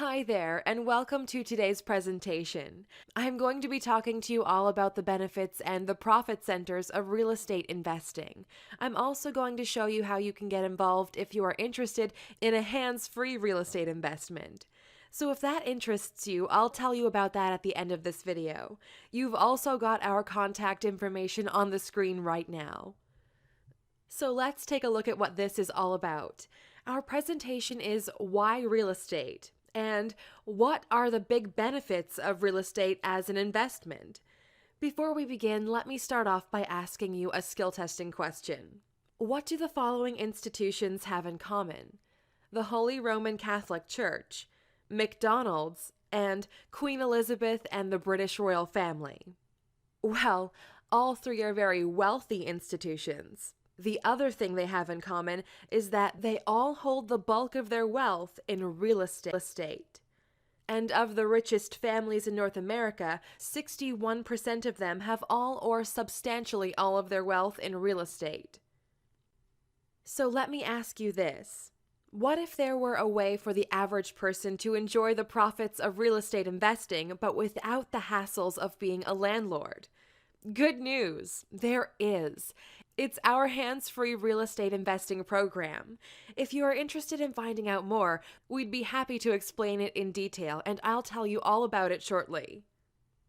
Hi there, and welcome to today's presentation. I'm going to be talking to you all about the benefits and the profit centers of real estate investing. I'm also going to show you how you can get involved if you are interested in a hands-free real estate investment. So if that interests you, I'll tell you about that at the end of this video. You've also got our contact information on the screen right now. So let's take a look at what this is all about. Our presentation is why real estate? And what are the big benefits of real estate as an investment? Before we begin, let me start off by asking you a skill testing question. What do the following institutions have in common? The Holy Roman Catholic Church, McDonald's, and Queen Elizabeth and the British royal family. Well, all three are very wealthy institutions. The other thing they have in common is that they all hold the bulk of their wealth in real estate. And of the richest families in North America, 61% of them have all or substantially all of their wealth in real estate. So let me ask you this. What if there were a way for the average person to enjoy the profits of real estate investing, but without the hassles of being a landlord? Good news, there is. It's our hands-free real estate investing program. If you are interested in finding out more, we'd be happy to explain it in detail, and I'll tell you all about it shortly.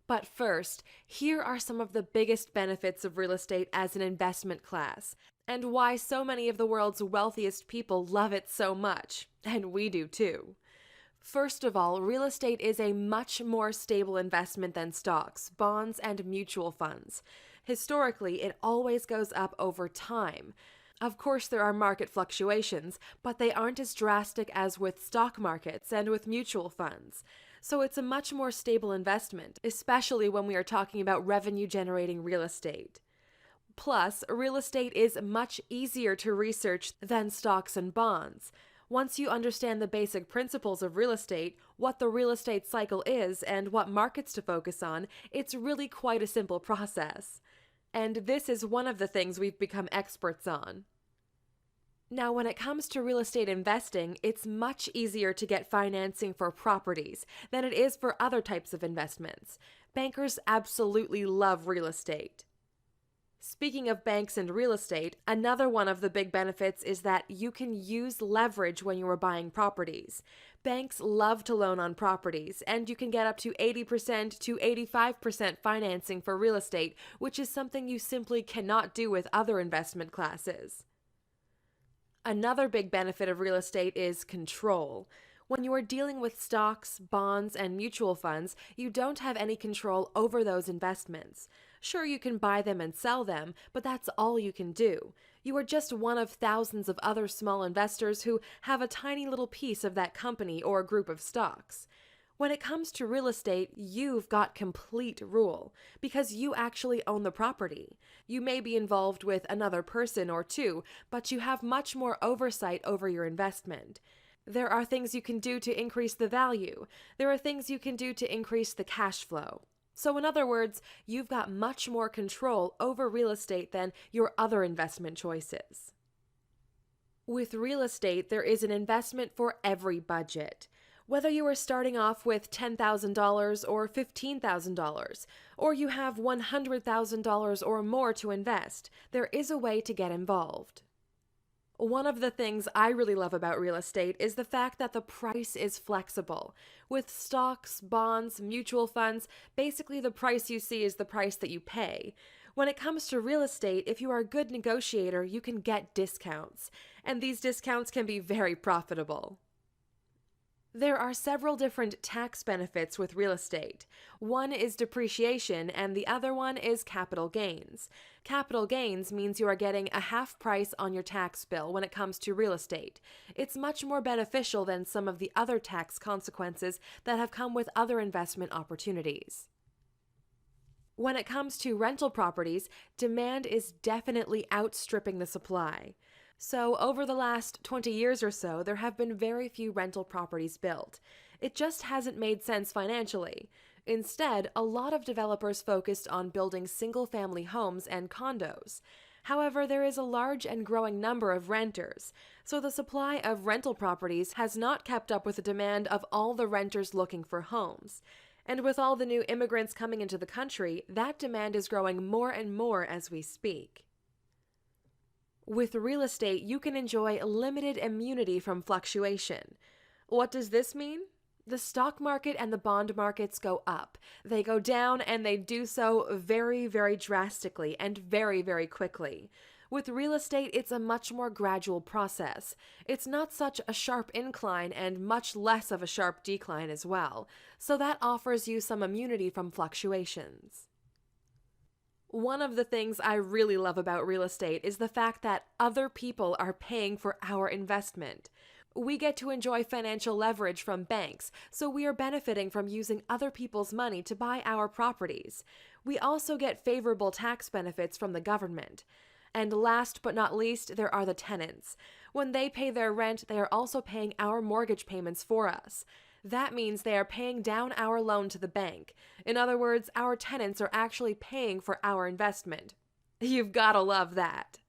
But first, here are some of the biggest benefits of real estate as an investment class, and why so many of the world's wealthiest people love it so much, and we do too. First of all, real estate is a much more stable investment than stocks, bonds, and mutual funds. Historically, it always goes up over time. Of course, there are market fluctuations, but they aren't as drastic as with stock markets and with mutual funds. So it's a much more stable investment, especially when we are talking about revenue-generating real estate. Plus, real estate is much easier to research than stocks and bonds. Once you understand the basic principles of real estate, what the real estate cycle is, and what markets to focus on, it's really quite a simple process. And this is one of the things we've become experts on. Now, when it comes to real estate investing, it's much easier to get financing for properties than it is for other types of investments. Bankers absolutely love real estate. Speaking of banks and real estate, another one of the big benefits is that you can use leverage when you are buying properties. Banks love to loan on properties, and you can get up to 80% to 85% financing for real estate, which is something you simply cannot do with other investment classes. Another big benefit of real estate is control. When you are dealing with stocks, bonds, and mutual funds, you don't have any control over those investments. Sure, you can buy them and sell them, but that's all you can do. You are just one of thousands of other small investors who have a tiny little piece of that company or group of stocks. When it comes to real estate, you've got complete rule, because you actually own the property. You may be involved with another person or two, but you have much more oversight over your investment. There are things you can do to increase the value. There are things you can do to increase the cash flow. So in other words, you've got much more control over real estate than your other investment choices. With real estate, there is an investment for every budget. Whether you are starting off with $10,000 or $15,000, or you have $100,000 or more to invest, there is a way to get involved. One of the things I really love about real estate is the fact that the price is flexible. With stocks, bonds, mutual funds, basically the price you see is the price that you pay. When it comes to real estate, if you are a good negotiator, you can get discounts, and these discounts can be very profitable. There are several different tax benefits with real estate. One is depreciation and the other one is capital gains. Capital gains means you are getting a half price on your tax bill when it comes to real estate. It's much more beneficial than some of the other tax consequences that have come with other investment opportunities. When it comes to rental properties, demand is definitely outstripping the supply. So over the last 20 years or so, there have been very few rental properties built. It just hasn't made sense financially. Instead, a lot of developers focused on building single-family homes and condos. However, there is a large and growing number of renters, so the supply of rental properties has not kept up with the demand of all the renters looking for homes. And with all the new immigrants coming into the country, that demand is growing more and more as we speak. With real estate, you can enjoy limited immunity from fluctuation. What does this mean? The stock market and the bond markets go up. They go down, and they do so very, very drastically and very, very quickly. With real estate, it's a much more gradual process. It's not such a sharp incline and much less of a sharp decline as well, so that offers you some immunity from fluctuations. One of the things I really love about real estate is the fact that other people are paying for our investment. We get to enjoy financial leverage from banks, so we are benefiting from using other people's money to buy our properties. We also get favorable tax benefits from the government. And last but not least, there are the tenants. When they pay their rent, they are also paying our mortgage payments for us. That means they are paying down our loan to the bank. In other words, our tenants are actually paying for our investment. You've gotta love that.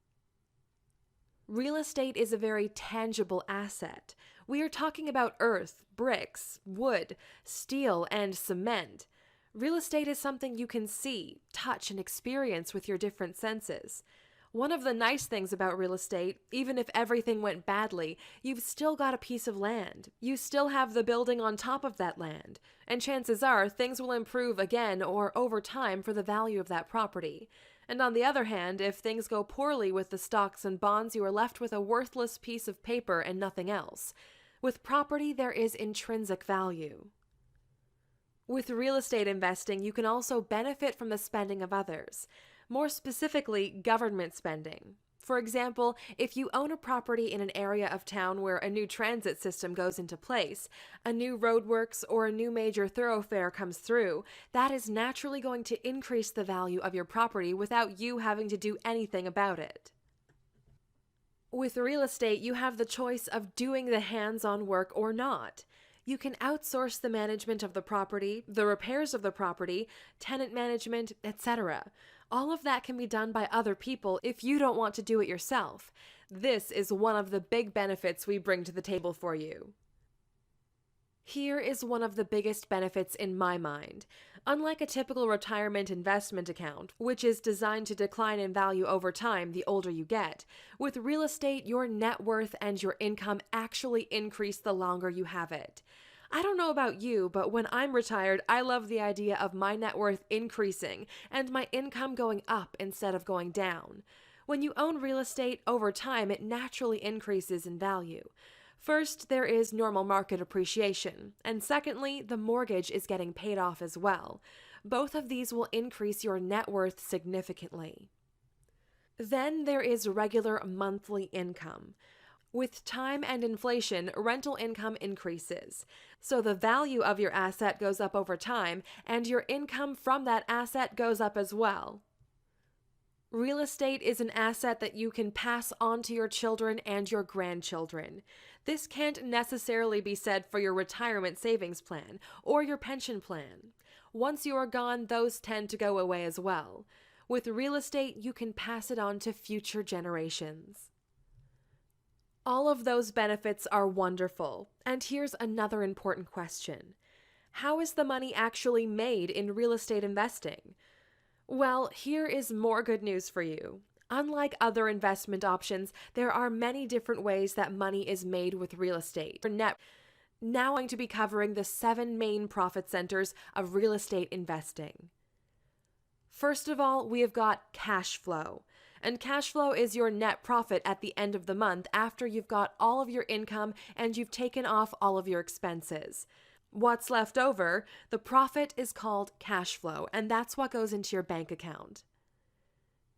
Real estate is a very tangible asset. We are talking about earth, bricks, wood, steel, and cement. Real estate is something you can see, touch, and experience with your different senses. One of the nice things about real estate, even if everything went badly, you've still got a piece of land. You still have the building on top of that land. And chances are things will improve again or over time for the value of that property. And on the other hand, if things go poorly with the stocks and bonds, you are left with a worthless piece of paper and nothing else. With property, there is intrinsic value. With real estate investing, you can also benefit from the spending of others. More specifically, government spending. For example, if you own a property in an area of town where a new transit system goes into place, a new roadworks, or a new major thoroughfare comes through, that is naturally going to increase the value of your property without you having to do anything about it. With real estate, you have the choice of doing the hands-on work or not. You can outsource the management of the property, the repairs of the property, tenant management, etc. All of that can be done by other people if you don't want to do it yourself. This is one of the big benefits we bring to the table for you. Here is one of the biggest benefits in my mind. Unlike a typical retirement investment account, which is designed to decline in value over time the older you get, with real estate, your net worth and your income actually increase the longer you have it. I don't know about you, but when I'm retired, I love the idea of my net worth increasing and my income going up instead of going down. When you own real estate, over time, it naturally increases in value. First, there is normal market appreciation, and secondly, the mortgage is getting paid off as well. Both of these will increase your net worth significantly. Then there is regular monthly income. With time and inflation, rental income increases. So the value of your asset goes up over time, and your income from that asset goes up as well. Real estate is an asset that you can pass on to your children and your grandchildren. This can't necessarily be said for your retirement savings plan or your pension plan. Once you are gone, those tend to go away as well. With real estate, you can pass it on to future generations. All of those benefits are wonderful, and here's another important question. How is the money actually made in real estate investing? Well, here is more good news for you. Unlike other investment options, there are many different ways that money is made with real estate. Now I'm going to be covering the 7 main profit centers of real estate investing. First of all, we have got cash flow. And cash flow is your net profit at the end of the month after you've got all of your income and you've taken off all of your expenses. What's left over, the profit, is called cash flow, and that's what goes into your bank account.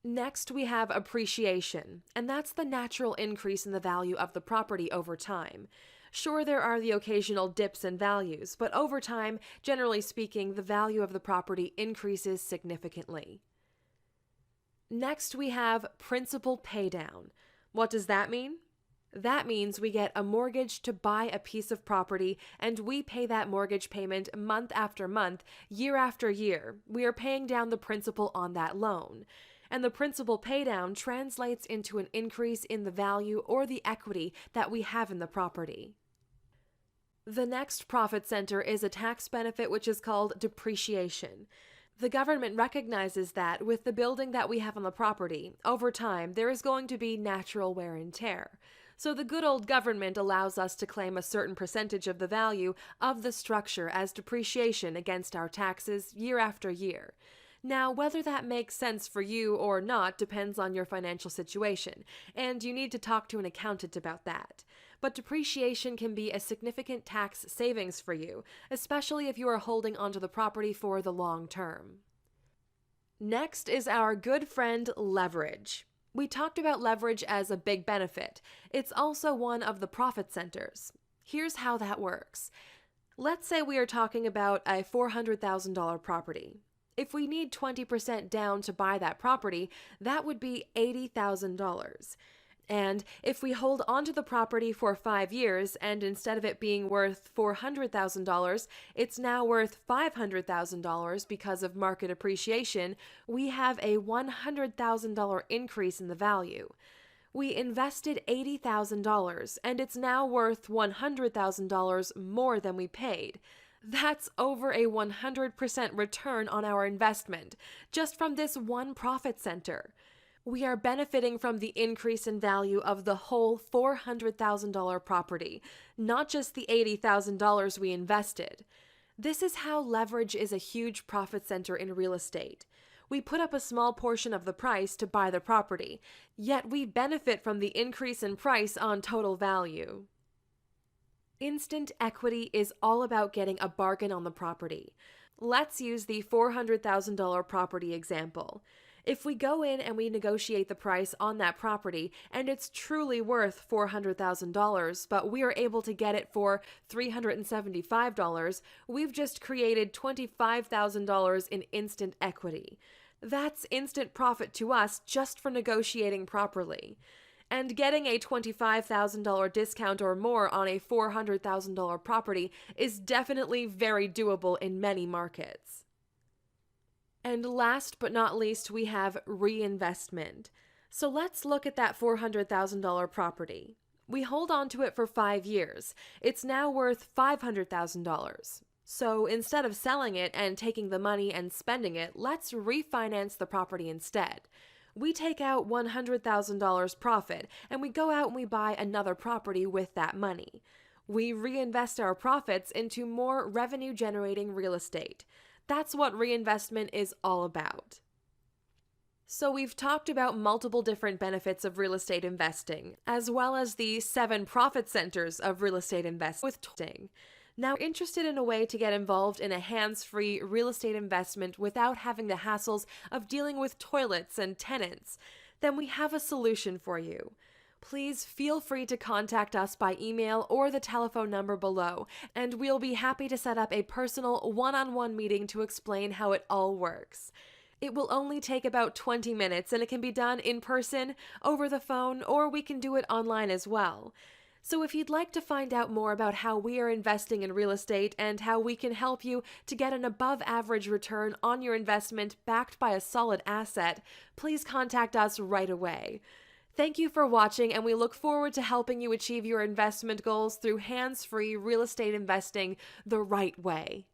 Next, we have appreciation, and that's the natural increase in the value of the property over time. Sure, there are the occasional dips in values, but over time, generally speaking, the value of the property increases significantly. Next, we have principal paydown. What does that mean? That means we get a mortgage to buy a piece of property, and we pay that mortgage payment month after month, year after year. We are paying down the principal on that loan. and the principal paydown translates into an increase in the value or the equity that we have in the property. The next profit center is a tax benefit which is called depreciation. The government recognizes that with the building that we have on the property, over time there is going to be natural wear and tear. So the good old government allows us to claim a certain percentage of the value of the structure as depreciation against our taxes year after year. Now, whether that makes sense for you or not depends on your financial situation, and you need to talk to an accountant about that. But depreciation can be a significant tax savings for you, especially if you are holding onto the property for the long term. Next is our good friend leverage. We talked about leverage as a big benefit. It's also one of the profit centers. Here's how that works. Let's say we are talking about a $400,000 property. If we need 20% down to buy that property, that would be $80,000. And if we hold onto the property for 5 years, and instead of it being worth $400,000, it's now worth $500,000 because of market appreciation, we have a $100,000 increase in the value. We invested $80,000, and it's now worth $100,000 more than we paid. That's over a 100% return on our investment, just from this one profit center. We are benefiting from the increase in value of the whole $400,000 property, not just the $80,000 we invested. This is how leverage is a huge profit center in real estate. We put up a small portion of the price to buy the property, yet we benefit from the increase in price on total value. Instant equity is all about getting a bargain on the property. Let's use the $400,000 property example. If we go in and we negotiate the price on that property and it's truly worth $400,000, but we are able to get it for $375, we've just created $25,000 in instant equity. That's instant profit to us just for negotiating properly. And getting a $25,000 discount or more on a $400,000 property is definitely very doable in many markets. And last but not least, we have reinvestment. So let's look at that $400,000 property. We hold on to it for 5 years. It's now worth $500,000. So instead of selling it and taking the money and spending it, let's refinance the property instead. We take out $100,000 profit and we go out and we buy another property with that money. We reinvest our profits into more revenue-generating real estate. That's what reinvestment is all about. So we've talked about multiple different benefits of real estate investing, as well as the 7 profit centers of real estate investing. Now, interested in a way to get involved in a hands-free real estate investment without having the hassles of dealing with toilets and tenants? Then we have a solution for you. Please feel free to contact us by email or the telephone number below, and we'll be happy to set up a personal one-on-one meeting to explain how it all works. It will only take about 20 minutes, and it can be done in person, over the phone, or we can do it online as well. So if you'd like to find out more about how we are investing in real estate and how we can help you to get an above-average return on your investment backed by a solid asset, please contact us right away. Thank you for watching, and we look forward to helping you achieve your investment goals through hands-free real estate investing the right way.